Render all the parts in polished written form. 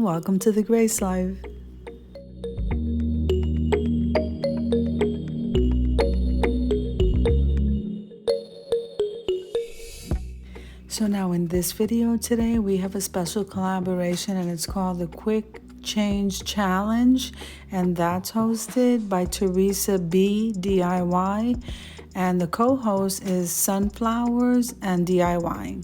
welcome to the Grace Life. So now in this video today, we have a special collaboration and it's called the Quick Change Challenge, and that's hosted by Teresa B DIY, and the co-host is Sunflowers and DIY.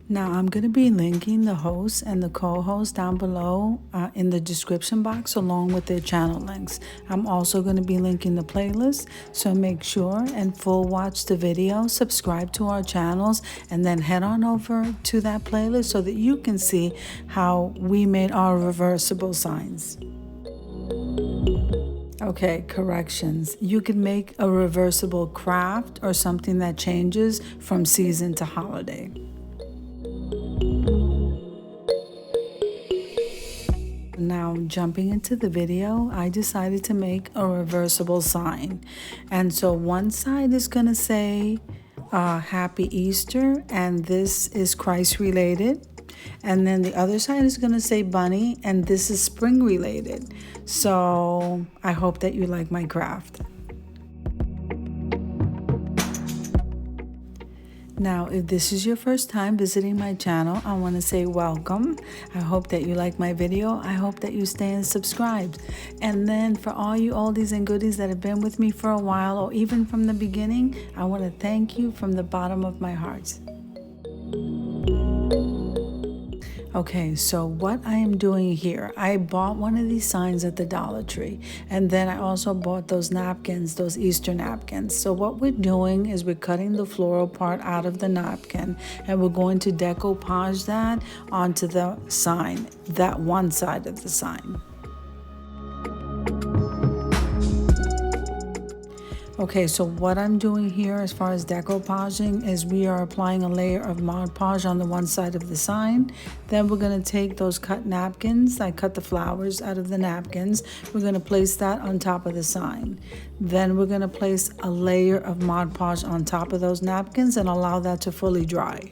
Now I'm going to be linking the host and the co-host down below in the description box along with their channel links. I'm also going to be linking the playlist, so make sure and full watch the video, subscribe to our channels, and then head on over to that playlist so that you can see how we made our reversible signs. Okay, corrections. You can make a reversible craft or something that changes from season to holiday. Now, jumping into the video, I decided to make a reversible sign. And so one side is going to say Happy Easter, and this is Christ related. And then the other side is going to say Bunny, and this is spring related. So I hope that you like my craft. Now, if this is your first time visiting my channel, I want to say welcome. I hope that you like my video. I hope that you stay and subscribed. And then for all you oldies and goodies that have been with me for a while or even from the beginning, I want to thank you from the bottom of my heart. Okay, so what I am doing here, I bought one of these signs at the Dollar Tree, and then I also bought those napkins, those Easter napkins. So what we're doing is we're cutting the floral part out of the napkin, and we're going to decoupage that onto the sign, that one side of the sign. Okay, so what I'm doing here as far as decoupaging is we are applying a layer of Mod Podge on the one side of the sign. Then we're going to take those cut napkins. I cut the flowers out of the napkins. We're going to place that on top of the sign. Then we're going to place a layer of Mod Podge on top of those napkins and allow that to fully dry.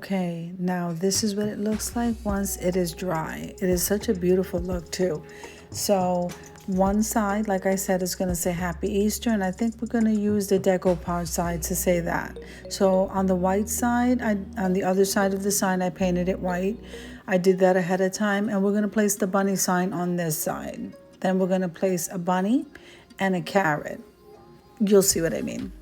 Okay, now this is what it looks like once it is dry. It is such a beautiful look too. So one side, like I said, is going to say Happy Easter, and I think we're going to use the decoupage side to say that. So on the white side, on the other side of the sign, I painted it white. I did that ahead of time, and we're going to place the bunny sign on this side. Then we're going to place a bunny and a carrot. You'll see what I mean.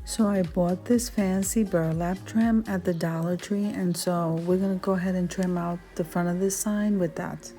So I bought this fancy burlap trim at the Dollar Tree, and so we're going to go ahead and trim out the front of this sign with that.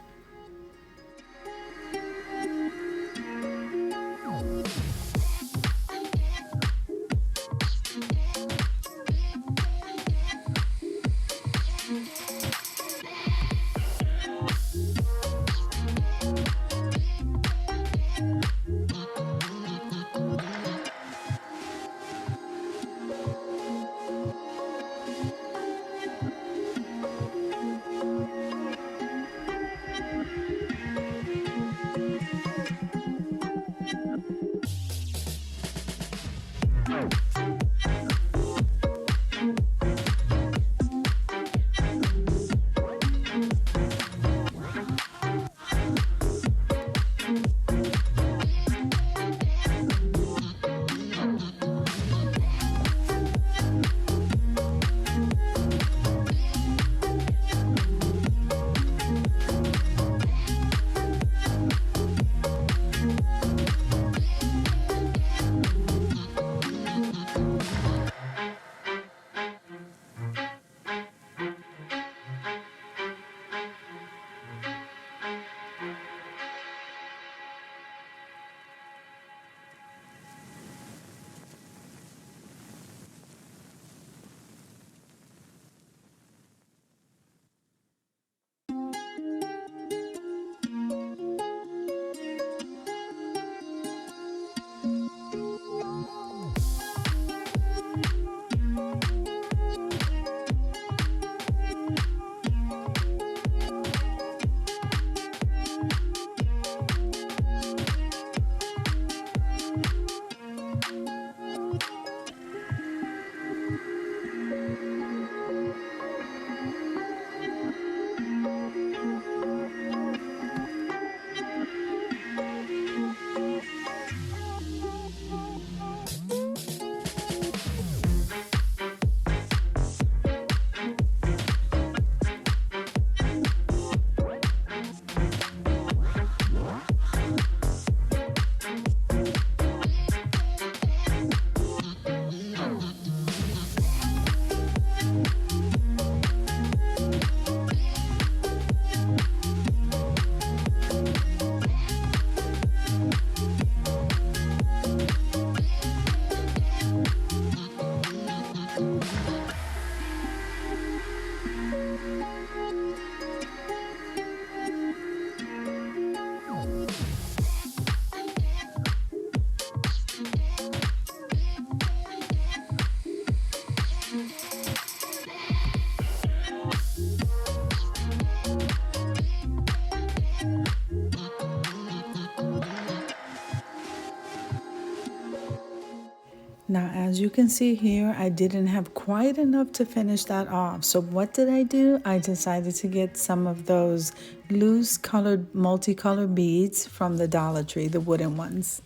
Now, as you can see here, I didn't have quite enough to finish that off. So what did I do? I decided to get some of those loose colored, multicolored beads from the Dollar Tree, the wooden ones.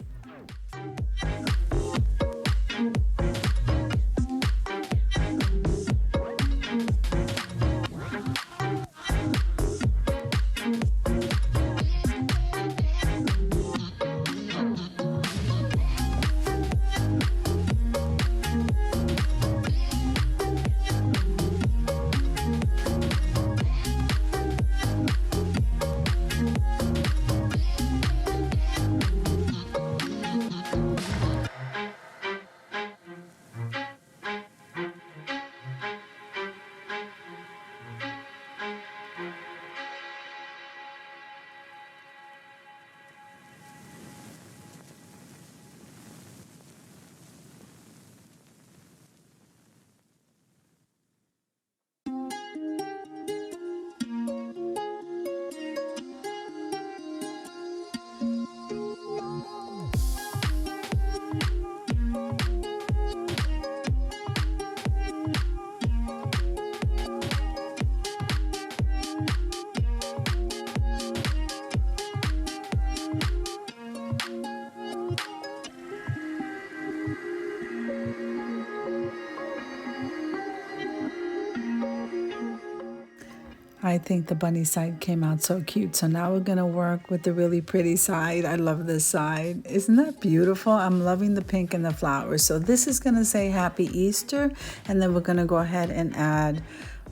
I think the bunny side came out so cute. So now we're going to work with the really pretty side. I love this side. Isn't that beautiful? I'm loving the pink and the flowers. So this is going to say Happy Easter. And then we're going to go ahead and add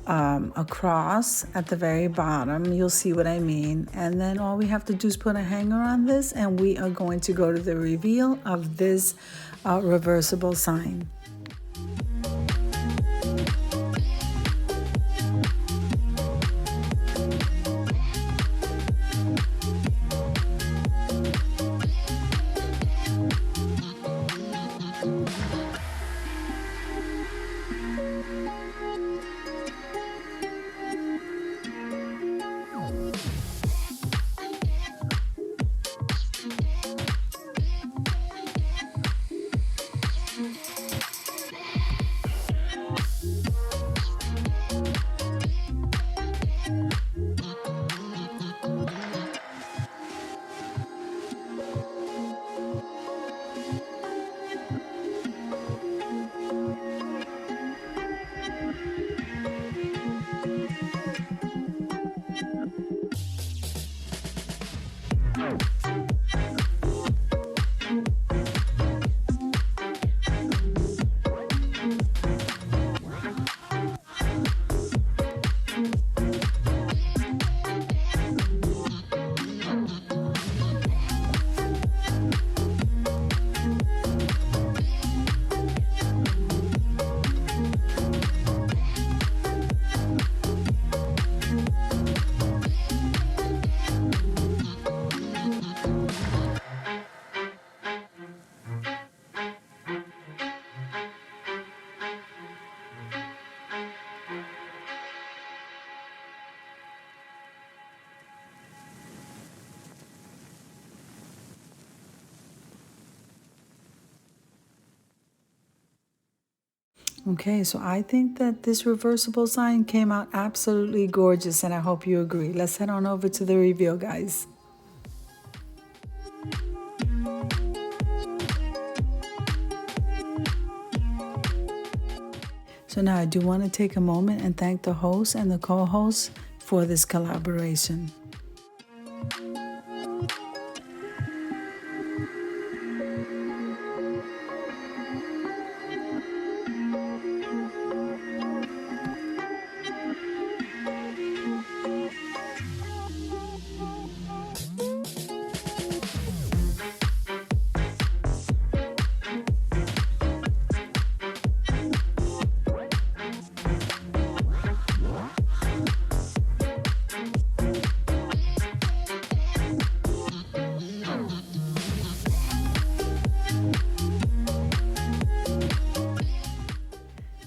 a cross at the very bottom. You'll see what I mean. And then all we have to do is put a hanger on this, and we are going to go to the reveal of this reversible sign. Okay, so I think that this reversible sign came out absolutely gorgeous, and I hope you agree. Let's head on over to the reveal, guys. So now I do want to take a moment and thank the host and the co-host for this collaboration.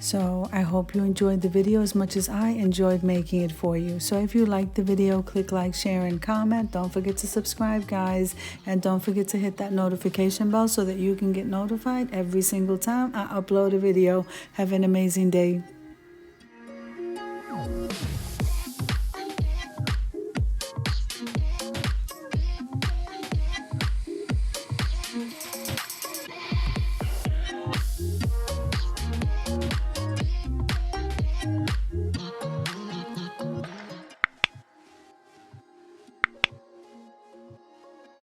So I hope you enjoyed the video as much as I enjoyed making it for you. So if you liked the video, click like, share, and comment. Don't forget to subscribe, guys. And don't forget to hit that notification bell so that you can get notified every single time I upload a video. Have an amazing day.